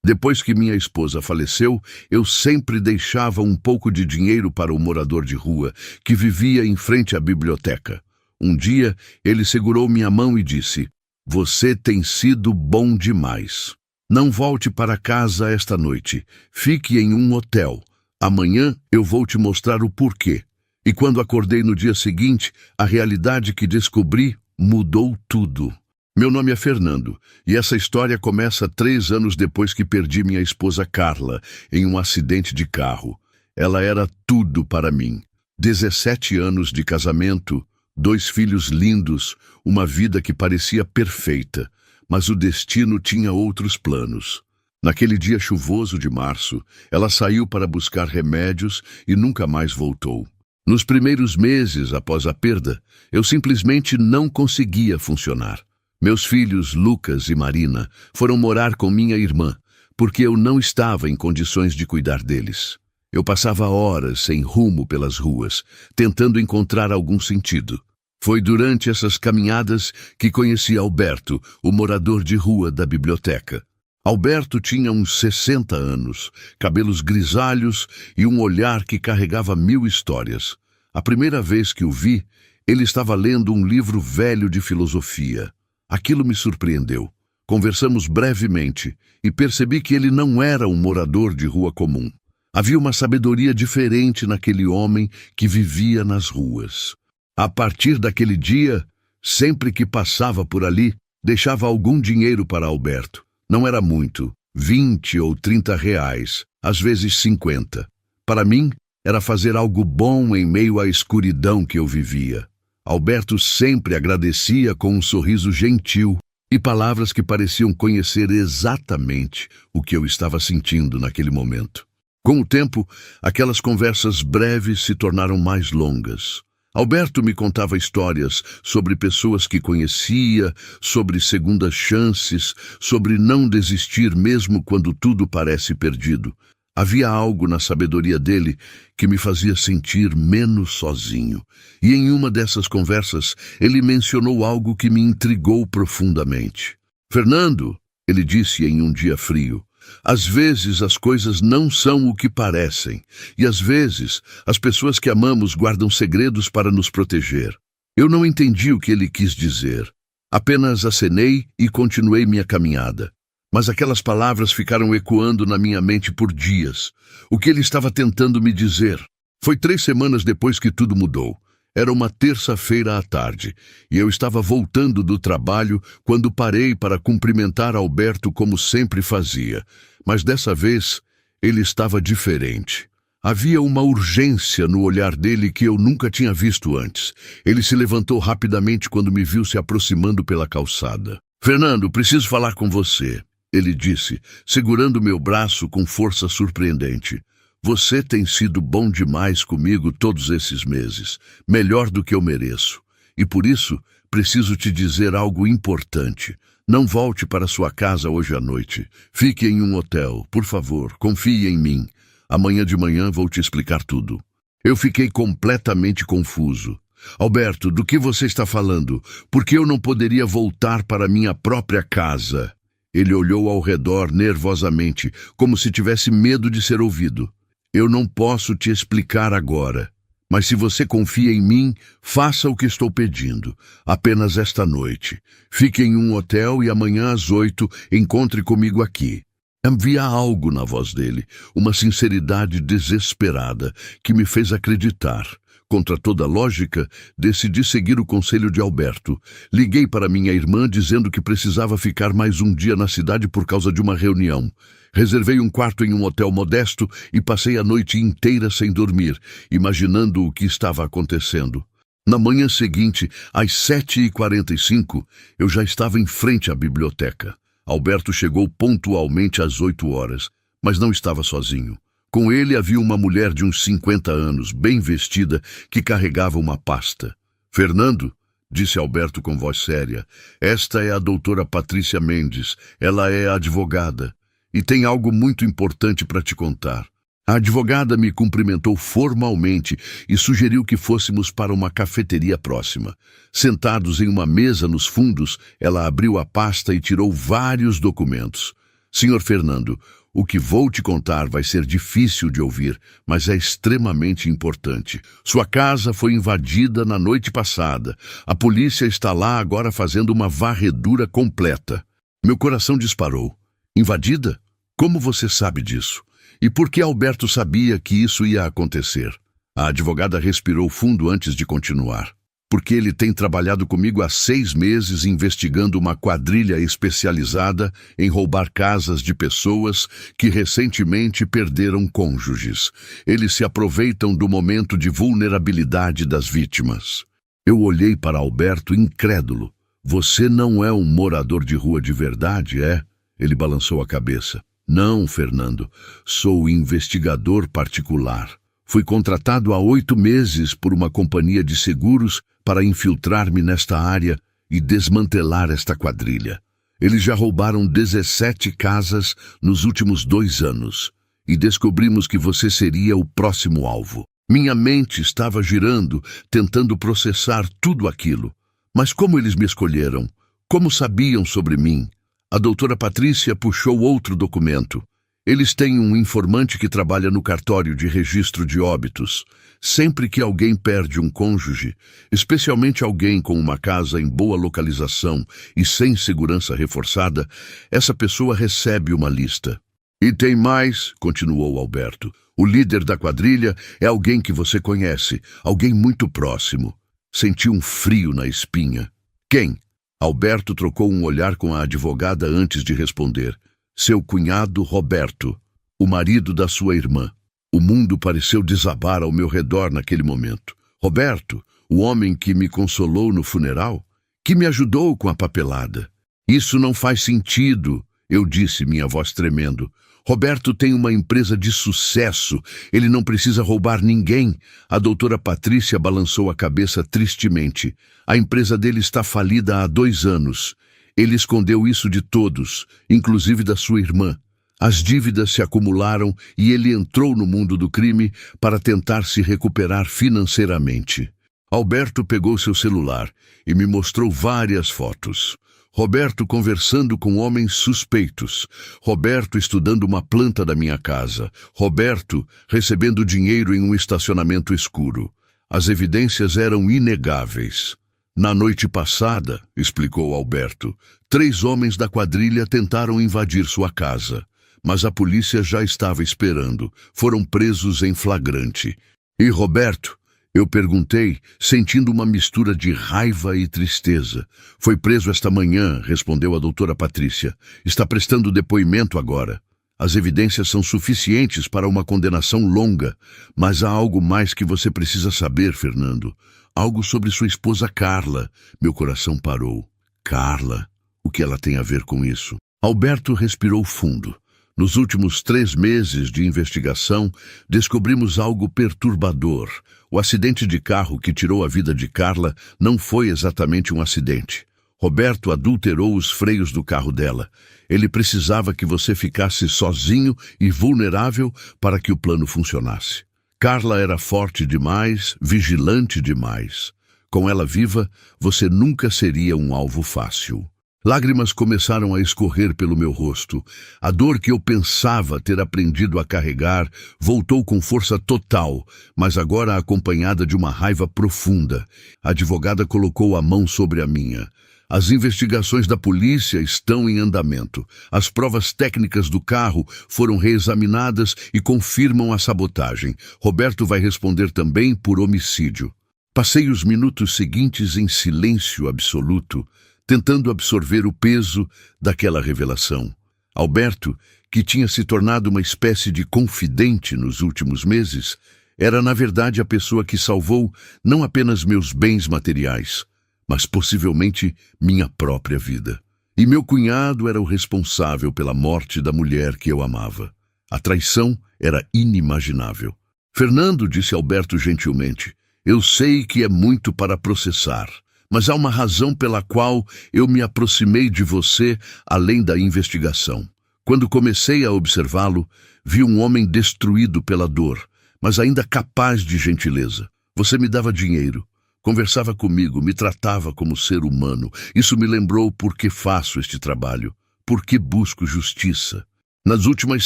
Depois que minha esposa faleceu, eu sempre deixava um pouco de dinheiro para o morador de rua que vivia em frente à biblioteca. Um dia, ele segurou minha mão e disse: "Você tem sido bom demais. Não volte para casa esta noite. Fique em um hotel. Amanhã eu vou te mostrar o porquê." E quando acordei no dia seguinte, a realidade que descobri mudou tudo. Meu nome é Fernando, e essa história começa 3 anos depois que perdi minha esposa Carla em um acidente de carro. Ela era tudo para mim. 17 anos de casamento, 2 filhos lindos, uma vida que parecia perfeita, mas o destino tinha outros planos. Naquele dia chuvoso de março, ela saiu para buscar remédios e nunca mais voltou. Nos primeiros meses após a perda, eu simplesmente não conseguia funcionar. Meus filhos, Lucas e Marina, foram morar com minha irmã, porque eu não estava em condições de cuidar deles. Eu passava horas sem rumo pelas ruas, tentando encontrar algum sentido. Foi durante essas caminhadas que conheci Alberto, o morador de rua da biblioteca. Alberto tinha uns 60 anos, cabelos grisalhos e um olhar que carregava 1000 histórias. A primeira vez que o vi, ele estava lendo um livro velho de filosofia. Aquilo me surpreendeu. Conversamos brevemente e percebi que ele não era um morador de rua comum. Havia uma sabedoria diferente naquele homem que vivia nas ruas. A partir daquele dia, sempre que passava por ali, deixava algum dinheiro para Alberto. Não era muito, 20 ou 30 reais, às vezes 50. Para mim, era fazer algo bom em meio à escuridão que eu vivia. Alberto sempre agradecia com um sorriso gentil e palavras que pareciam conhecer exatamente o que eu estava sentindo naquele momento. Com o tempo, aquelas conversas breves se tornaram mais longas. Alberto me contava histórias sobre pessoas que conhecia, sobre segundas chances, sobre não desistir mesmo quando tudo parece perdido. Havia algo na sabedoria dele que me fazia sentir menos sozinho. E em uma dessas conversas, ele mencionou algo que me intrigou profundamente. "Fernando", ele disse em um dia frio, "às vezes as coisas não são o que parecem, e às vezes as pessoas que amamos guardam segredos para nos proteger." Eu não entendi o que ele quis dizer. Apenas acenei e continuei minha caminhada. Mas aquelas palavras ficaram ecoando na minha mente por dias. O que ele estava tentando me dizer? Foi 3 semanas depois que tudo mudou. Era uma terça-feira à tarde, e eu estava voltando do trabalho quando parei para cumprimentar Alberto como sempre fazia. Mas dessa vez, ele estava diferente. Havia uma urgência no olhar dele que eu nunca tinha visto antes. Ele se levantou rapidamente quando me viu se aproximando pela calçada. "Fernando, preciso falar com você", ele disse, segurando meu braço com força surpreendente. "Você tem sido bom demais comigo todos esses meses, melhor do que eu mereço. E por isso, preciso te dizer algo importante. Não volte para sua casa hoje à noite. Fique em um hotel, por favor, confie em mim. Amanhã de manhã vou te explicar tudo." Eu fiquei completamente confuso. "Alberto, do que você está falando? Por que eu não poderia voltar para minha própria casa?" Ele olhou ao redor nervosamente, como se tivesse medo de ser ouvido. "Eu não posso te explicar agora, mas se você confia em mim, faça o que estou pedindo. Apenas esta noite. Fique em um hotel e amanhã às 8 encontre comigo aqui." Havia algo na voz dele, uma sinceridade desesperada, que me fez acreditar. Contra toda lógica, decidi seguir o conselho de Alberto. Liguei para minha irmã dizendo que precisava ficar mais um dia na cidade por causa de uma reunião. Reservei um quarto em um hotel modesto e passei a noite inteira sem dormir, imaginando o que estava acontecendo. Na manhã seguinte, às 7h45, eu já estava em frente à biblioteca. Alberto chegou pontualmente às 8 horas, mas não estava sozinho. Com ele havia uma mulher de uns 50 anos, bem vestida, que carregava uma pasta. "Fernando", disse Alberto com voz séria, "esta é a doutora Patrícia Mendes. Ela é advogada e tem algo muito importante para te contar." A advogada me cumprimentou formalmente e sugeriu que fôssemos para uma cafeteria próxima. Sentados em uma mesa nos fundos, ela abriu a pasta e tirou vários documentos. Senhor Fernando, o que vou te contar vai ser difícil de ouvir, mas é extremamente importante. Sua casa foi invadida na noite passada. A polícia está lá agora fazendo uma varredura completa. Meu coração disparou. Invadida? Como você sabe disso? E por que Alberto sabia que isso ia acontecer? A advogada respirou fundo antes de continuar. Porque ele tem trabalhado comigo há 6 meses investigando uma quadrilha especializada em roubar casas de pessoas que recentemente perderam cônjuges. Eles se aproveitam do momento de vulnerabilidade das vítimas. Eu olhei para Alberto incrédulo. Você não é um morador de rua de verdade, é? Ele balançou a cabeça. Não, Fernando. Sou investigador particular. Fui contratado há 8 meses por uma companhia de seguros para infiltrar-me nesta área e desmantelar esta quadrilha. Eles já roubaram 17 casas nos últimos 2 anos e descobrimos que você seria o próximo alvo. Minha mente estava girando, tentando processar tudo aquilo. Mas como eles me escolheram? Como sabiam sobre mim? A doutora Patrícia puxou outro documento. Eles têm um informante que trabalha no cartório de registro de óbitos. Sempre que alguém perde um cônjuge, especialmente alguém com uma casa em boa localização e sem segurança reforçada, essa pessoa recebe uma lista. E tem mais, continuou Alberto. O líder da quadrilha é alguém que você conhece, alguém muito próximo. Senti um frio na espinha. Quem? Alberto trocou um olhar com a advogada antes de responder. Seu cunhado Roberto, o marido da sua irmã. O mundo pareceu desabar ao meu redor naquele momento. Roberto, o homem que me consolou no funeral, que me ajudou com a papelada. Isso não faz sentido, eu disse, minha voz tremendo. Roberto tem uma empresa de sucesso, ele não precisa roubar ninguém. A doutora Patrícia balançou a cabeça tristemente. A empresa dele está falida há 2 anos. Ele escondeu isso de todos, inclusive da sua irmã. As dívidas se acumularam e ele entrou no mundo do crime para tentar se recuperar financeiramente. Alberto pegou seu celular e me mostrou várias fotos. Roberto conversando com homens suspeitos. Roberto estudando uma planta da minha casa. Roberto recebendo dinheiro em um estacionamento escuro. As evidências eram inegáveis. Na noite passada, explicou Alberto, 3 homens da quadrilha tentaram invadir sua casa, mas a polícia já estava esperando. Foram presos em flagrante. E Roberto? Eu perguntei, sentindo uma mistura de raiva e tristeza. Foi preso esta manhã, respondeu a doutora Patrícia. Está prestando depoimento agora. As evidências são suficientes para uma condenação longa, mas há algo mais que você precisa saber, Fernando. Algo sobre sua esposa Carla. Meu coração parou. Carla? O que ela tem a ver com isso? Alberto respirou fundo. Nos últimos 3 meses de investigação, descobrimos algo perturbador. O acidente de carro que tirou a vida de Carla não foi exatamente um acidente. Roberto adulterou os freios do carro dela. Ele precisava que você ficasse sozinho e vulnerável para que o plano funcionasse. Carla era forte demais, vigilante demais. Com ela viva, você nunca seria um alvo fácil. Lágrimas começaram a escorrer pelo meu rosto. A dor que eu pensava ter aprendido a carregar voltou com força total, mas agora acompanhada de uma raiva profunda. A advogada colocou a mão sobre a minha. As investigações da polícia estão em andamento. As provas técnicas do carro foram reexaminadas e confirmam a sabotagem. Roberto vai responder também por homicídio. Passei os minutos seguintes em silêncio absoluto, tentando absorver o peso daquela revelação. Alberto, que tinha se tornado uma espécie de confidente nos últimos meses, era na verdade a pessoa que salvou não apenas meus bens materiais, mas possivelmente minha própria vida. E meu cunhado era o responsável pela morte da mulher que eu amava. A traição era inimaginável. Fernando, disse Alberto gentilmente, eu sei que é muito para processar, mas há uma razão pela qual eu me aproximei de você além da investigação. Quando comecei a observá-lo, vi um homem destruído pela dor, mas ainda capaz de gentileza. Você me dava dinheiro, conversava comigo, me tratava como ser humano. Isso me lembrou por que faço este trabalho. porque busco justiça. Nas últimas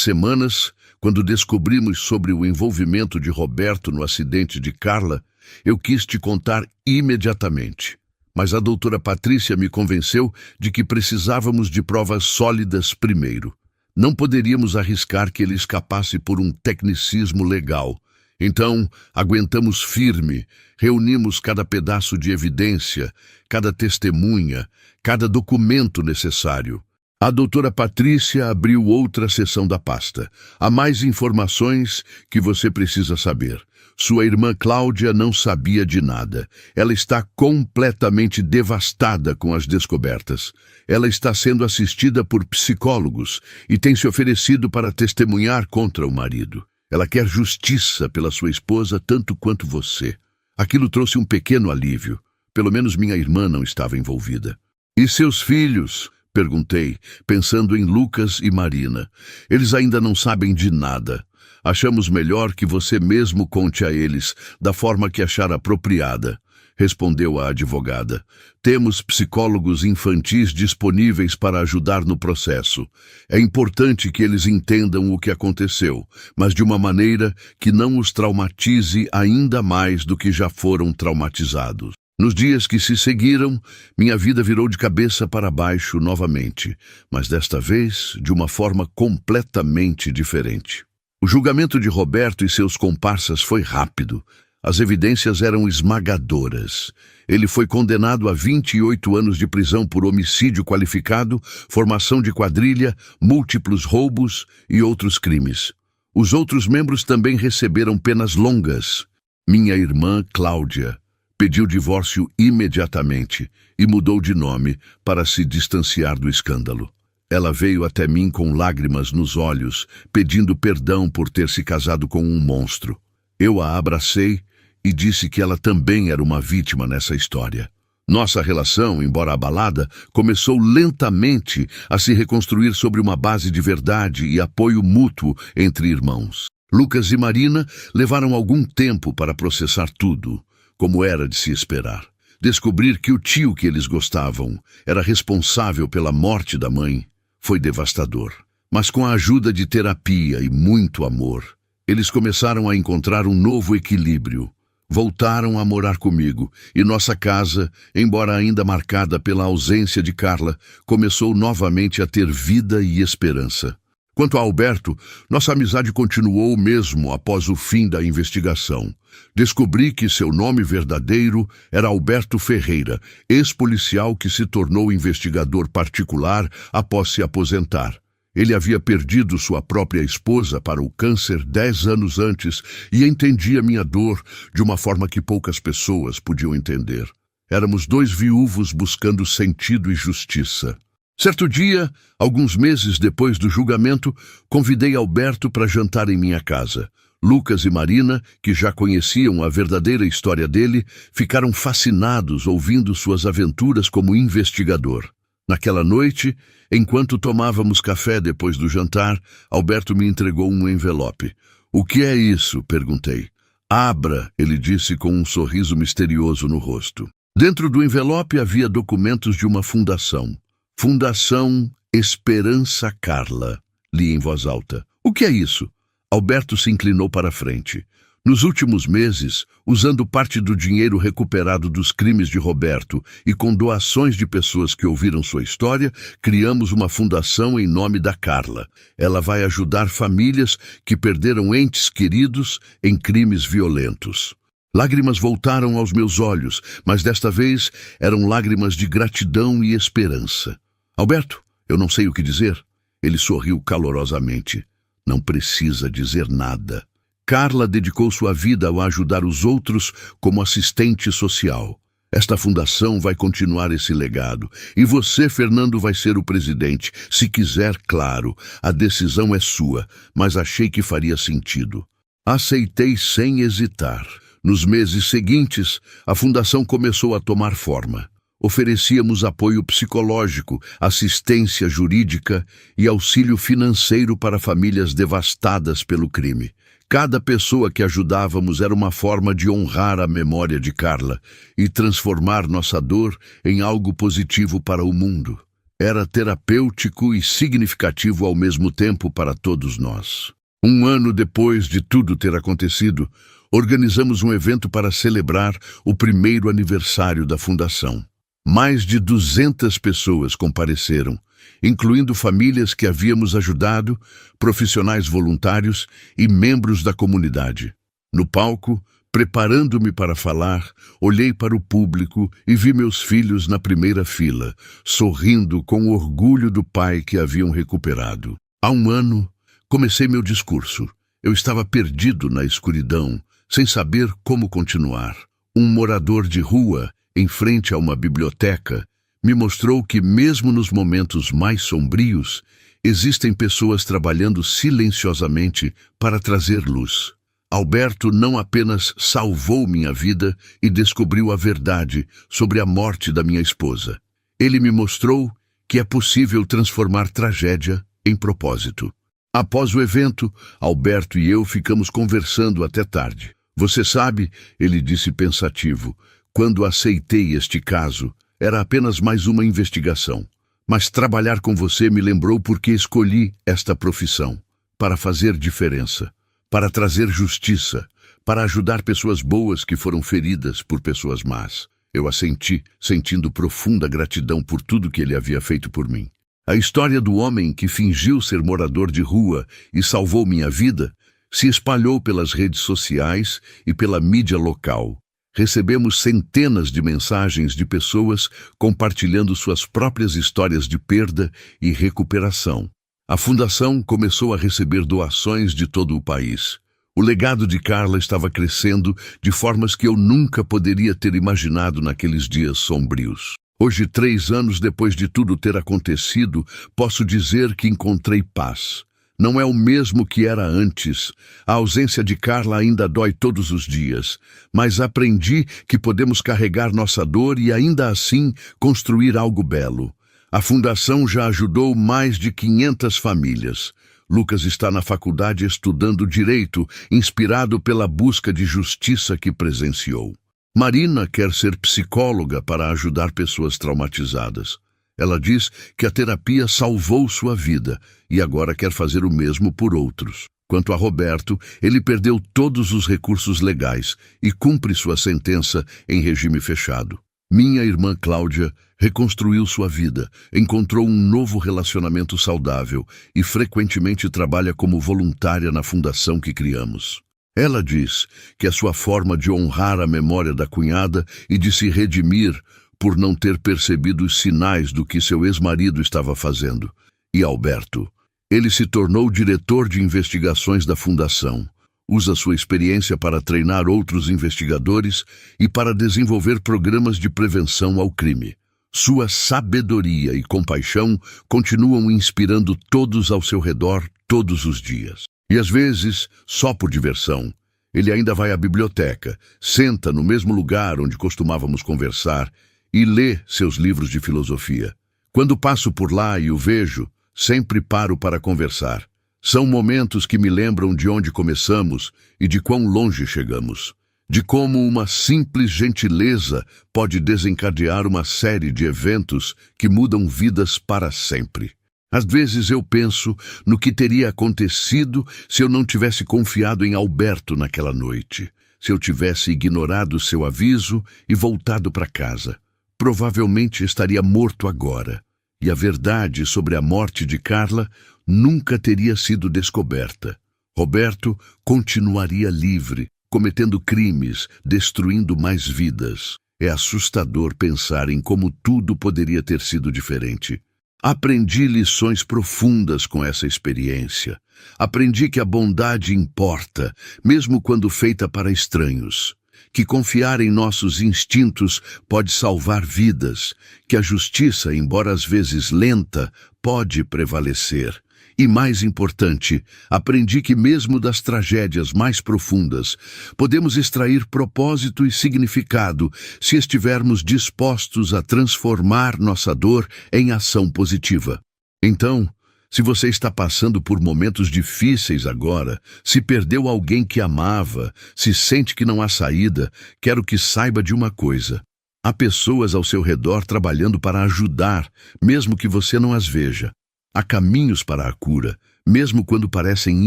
semanas, quando descobrimos sobre o envolvimento de Roberto no acidente de Carla, eu quis te contar imediatamente. Mas a doutora Patrícia me convenceu de que precisávamos de provas sólidas primeiro. Não poderíamos arriscar que ele escapasse por um tecnicismo legal. Então, aguentamos firme, reunimos cada pedaço de evidência, cada testemunha, cada documento necessário. A doutora Patrícia abriu outra seção da pasta. Há mais informações que você precisa saber. Sua irmã Cláudia não sabia de nada. Ela está completamente devastada com as descobertas. Ela está sendo assistida por psicólogos e tem se oferecido para testemunhar contra o marido. Ela quer justiça pela sua esposa tanto quanto você. Aquilo trouxe um pequeno alívio. Pelo menos minha irmã não estava envolvida. E seus filhos? Perguntei, pensando em Lucas e Marina. Eles ainda não sabem de nada. Achamos melhor que você mesmo conte a eles, da forma que achar apropriada, respondeu a advogada. Temos psicólogos infantis disponíveis para ajudar no processo. É importante que eles entendam o que aconteceu, mas de uma maneira que não os traumatize ainda mais do que já foram traumatizados. Nos dias que se seguiram, minha vida virou de cabeça para baixo novamente, mas desta vez de uma forma completamente diferente. O julgamento de Roberto e seus comparsas foi rápido. As evidências eram esmagadoras. Ele foi condenado a 28 anos de prisão por homicídio qualificado, formação de quadrilha, múltiplos roubos e outros crimes. Os outros membros também receberam penas longas. Minha irmã, Cláudia, pediu divórcio imediatamente e mudou de nome para se distanciar do escândalo. Ela veio até mim com lágrimas nos olhos, pedindo perdão por ter se casado com um monstro. Eu a abracei e disse que ela também era uma vítima nessa história. Nossa relação, embora abalada, começou lentamente a se reconstruir sobre uma base de verdade e apoio mútuo entre irmãos. Lucas e Marina levaram algum tempo para processar tudo, como era de se esperar. Descobrir que o tio que eles gostavam era responsável pela morte da mãe foi devastador. Mas com a ajuda de terapia e muito amor, eles começaram a encontrar um novo equilíbrio. Voltaram a morar comigo e nossa casa, embora ainda marcada pela ausência de Carla, começou novamente a ter vida e esperança. Quanto a Alberto, nossa amizade continuou mesmo após o fim da investigação. Descobri que seu nome verdadeiro era Alberto Ferreira, ex-policial que se tornou investigador particular após se aposentar. Ele havia perdido sua própria esposa para o câncer 10 anos antes e entendia minha dor de uma forma que poucas pessoas podiam entender. Éramos dois viúvos buscando sentido e justiça. Certo dia, alguns meses depois do julgamento, convidei Alberto para jantar em minha casa. Lucas e Marina, que já conheciam a verdadeira história dele, ficaram fascinados ouvindo suas aventuras como investigador. Naquela noite, enquanto tomávamos café depois do jantar, Alberto me entregou um envelope. "O que é isso?" perguntei. "Abra", ele disse com um sorriso misterioso no rosto. Dentro do envelope havia documentos de uma fundação. Fundação Esperança Carla, li em voz alta. "O que é isso?" Alberto se inclinou para a frente. Nos últimos meses, usando parte do dinheiro recuperado dos crimes de Roberto e com doações de pessoas que ouviram sua história, criamos uma fundação em nome da Carla. Ela vai ajudar famílias que perderam entes queridos em crimes violentos. Lágrimas voltaram aos meus olhos, mas desta vez eram lágrimas de gratidão e esperança. "Alberto, eu não sei o que dizer." Ele sorriu calorosamente. "Não precisa dizer nada." Carla dedicou sua vida a ajudar os outros como assistente social. Esta fundação vai continuar esse legado. E você, Fernando, vai ser o presidente. Se quiser, claro, a decisão é sua, mas achei que faria sentido. Aceitei sem hesitar. Nos meses seguintes, a fundação começou a tomar forma. Oferecíamos apoio psicológico, assistência jurídica e auxílio financeiro para famílias devastadas pelo crime. Cada pessoa que ajudávamos era uma forma de honrar a memória de Carla e transformar nossa dor em algo positivo para o mundo. Era terapêutico e significativo ao mesmo tempo para todos nós. Um ano depois de tudo ter acontecido, organizamos um evento para celebrar o primeiro aniversário da Fundação. Mais de 200 pessoas compareceram, incluindo famílias que havíamos ajudado, profissionais voluntários e membros da comunidade. No palco, preparando-me para falar, olhei para o público e vi meus filhos na primeira fila, sorrindo com o orgulho do pai que haviam recuperado. Há um ano, comecei meu discurso. Eu estava perdido na escuridão, sem saber como continuar. Um morador de rua, em frente a uma biblioteca, me mostrou que, mesmo nos momentos mais sombrios, existem pessoas trabalhando silenciosamente para trazer luz. Alberto não apenas salvou minha vida e descobriu a verdade sobre a morte da minha esposa. Ele me mostrou que é possível transformar tragédia em propósito. Após o evento, Alberto e eu ficamos conversando até tarde. Você sabe, ele disse pensativo, quando aceitei este caso, era apenas mais uma investigação. Mas trabalhar com você me lembrou porque escolhi esta profissão, para fazer diferença, para trazer justiça, para ajudar pessoas boas que foram feridas por pessoas más. Eu assenti, sentindo profunda gratidão por tudo que ele havia feito por mim. A história do homem que fingiu ser morador de rua e salvou minha vida se espalhou pelas redes sociais e pela mídia local. Recebemos centenas de mensagens de pessoas compartilhando suas próprias histórias de perda e recuperação. A Fundação começou a receber doações de todo o país. O legado de Carla estava crescendo de formas que eu nunca poderia ter imaginado naqueles dias sombrios. Hoje, 3 anos depois de tudo ter acontecido, posso dizer que encontrei paz. Não é o mesmo que era antes. A ausência de Carla ainda dói todos os dias, mas aprendi que podemos carregar nossa dor e ainda assim construir algo belo. A Fundação já ajudou mais de 500 famílias. Lucas está na faculdade estudando Direito, inspirado pela busca de justiça que presenciou. Marina quer ser psicóloga para ajudar pessoas traumatizadas. Ela diz que a terapia salvou sua vida e agora quer fazer o mesmo por outros. Quanto a Roberto, ele perdeu todos os recursos legais e cumpre sua sentença em regime fechado. Minha irmã Cláudia reconstruiu sua vida, encontrou um novo relacionamento saudável e frequentemente trabalha como voluntária na fundação que criamos. Ela diz que é sua forma de honrar a memória da cunhada e de se redimir por não ter percebido os sinais do que seu ex-marido estava fazendo. E Alberto? Ele se tornou diretor de investigações da Fundação. Usa sua experiência para treinar outros investigadores e para desenvolver programas de prevenção ao crime. Sua sabedoria e compaixão continuam inspirando todos ao seu redor todos os dias. E às vezes, só por diversão, ele ainda vai à biblioteca, senta no mesmo lugar onde costumávamos conversar e lê seus livros de filosofia. Quando passo por lá e o vejo, sempre paro para conversar. São momentos que me lembram de onde começamos e de quão longe chegamos. De como uma simples gentileza pode desencadear uma série de eventos que mudam vidas para sempre. Às vezes eu penso no que teria acontecido se eu não tivesse confiado em Alberto naquela noite, se eu tivesse ignorado seu aviso e voltado para casa. Provavelmente estaria morto agora, e a verdade sobre a morte de Carla nunca teria sido descoberta. Roberto continuaria livre, cometendo crimes, destruindo mais vidas. É assustador pensar em como tudo poderia ter sido diferente. Aprendi lições profundas com essa experiência. Aprendi que a bondade importa, mesmo quando feita para estranhos. Que confiar em nossos instintos pode salvar vidas. Que a justiça, embora às vezes lenta, pode prevalecer. E mais importante, aprendi que mesmo das tragédias mais profundas, podemos extrair propósito e significado se estivermos dispostos a transformar nossa dor em ação positiva. Então, se você está passando por momentos difíceis agora, se perdeu alguém que amava, se sente que não há saída, quero que saiba de uma coisa. Há pessoas ao seu redor trabalhando para ajudar, mesmo que você não as veja. Há caminhos para a cura, mesmo quando parecem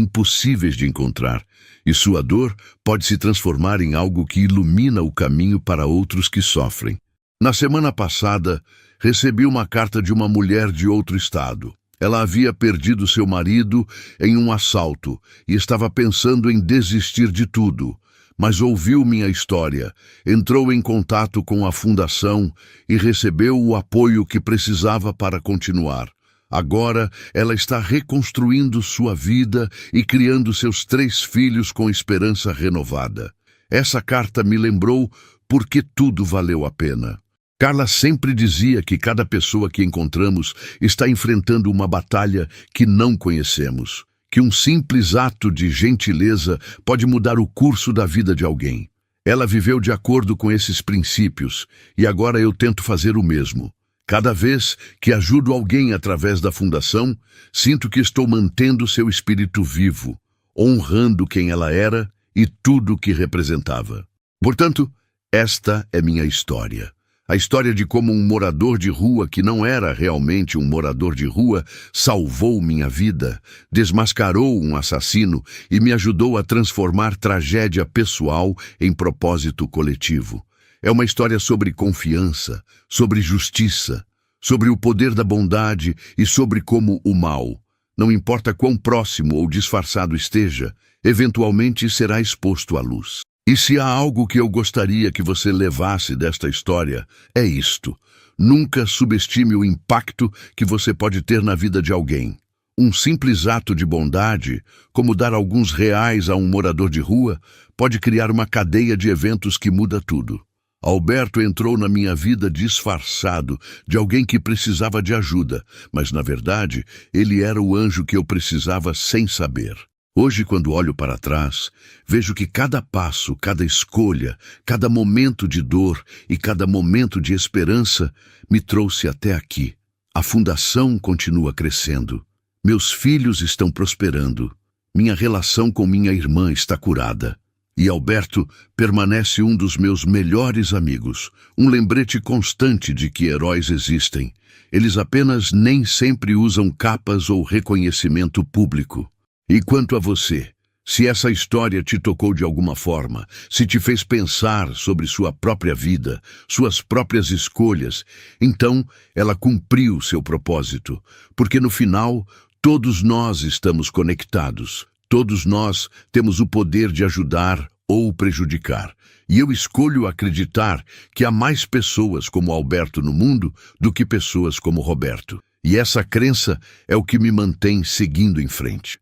impossíveis de encontrar, e sua dor pode se transformar em algo que ilumina o caminho para outros que sofrem. Na semana passada, recebi uma carta de uma mulher de outro estado. Ela havia perdido seu marido em um assalto e estava pensando em desistir de tudo, mas ouviu minha história, entrou em contato com a fundação e recebeu o apoio que precisava para continuar. Agora, ela está reconstruindo sua vida e criando seus 3 filhos com esperança renovada. Essa carta me lembrou por que tudo valeu a pena. Carla sempre dizia que cada pessoa que encontramos está enfrentando uma batalha que não conhecemos, que um simples ato de gentileza pode mudar o curso da vida de alguém. Ela viveu de acordo com esses princípios e agora eu tento fazer o mesmo. Cada vez que ajudo alguém através da fundação, sinto que estou mantendo seu espírito vivo, honrando quem ela era e tudo o que representava. Portanto, esta é minha história. A história de como um morador de rua que não era realmente um morador de rua salvou minha vida, desmascarou um assassino e me ajudou a transformar tragédia pessoal em propósito coletivo. É uma história sobre confiança, sobre justiça, sobre o poder da bondade e sobre como o mal, não importa quão próximo ou disfarçado esteja, eventualmente será exposto à luz. E se há algo que eu gostaria que você levasse desta história, é isto. Nunca subestime o impacto que você pode ter na vida de alguém. Um simples ato de bondade, como dar alguns reais a um morador de rua, pode criar uma cadeia de eventos que muda tudo. Alberto entrou na minha vida disfarçado de alguém que precisava de ajuda, mas, na verdade, ele era o anjo que eu precisava sem saber. Hoje, quando olho para trás, vejo que cada passo, cada escolha, cada momento de dor e cada momento de esperança me trouxe até aqui. A fundação continua crescendo. Meus filhos estão prosperando. Minha relação com minha irmã está curada. E Alberto permanece um dos meus melhores amigos, um lembrete constante de que heróis existem. Eles apenas nem sempre usam capas ou reconhecimento público. E quanto a você, se essa história te tocou de alguma forma, se te fez pensar sobre sua própria vida, suas próprias escolhas, então ela cumpriu seu propósito, porque no final todos nós estamos conectados, todos nós temos o poder de ajudar ou prejudicar. E eu escolho acreditar que há mais pessoas como Alberto no mundo do que pessoas como Roberto. E essa crença é o que me mantém seguindo em frente.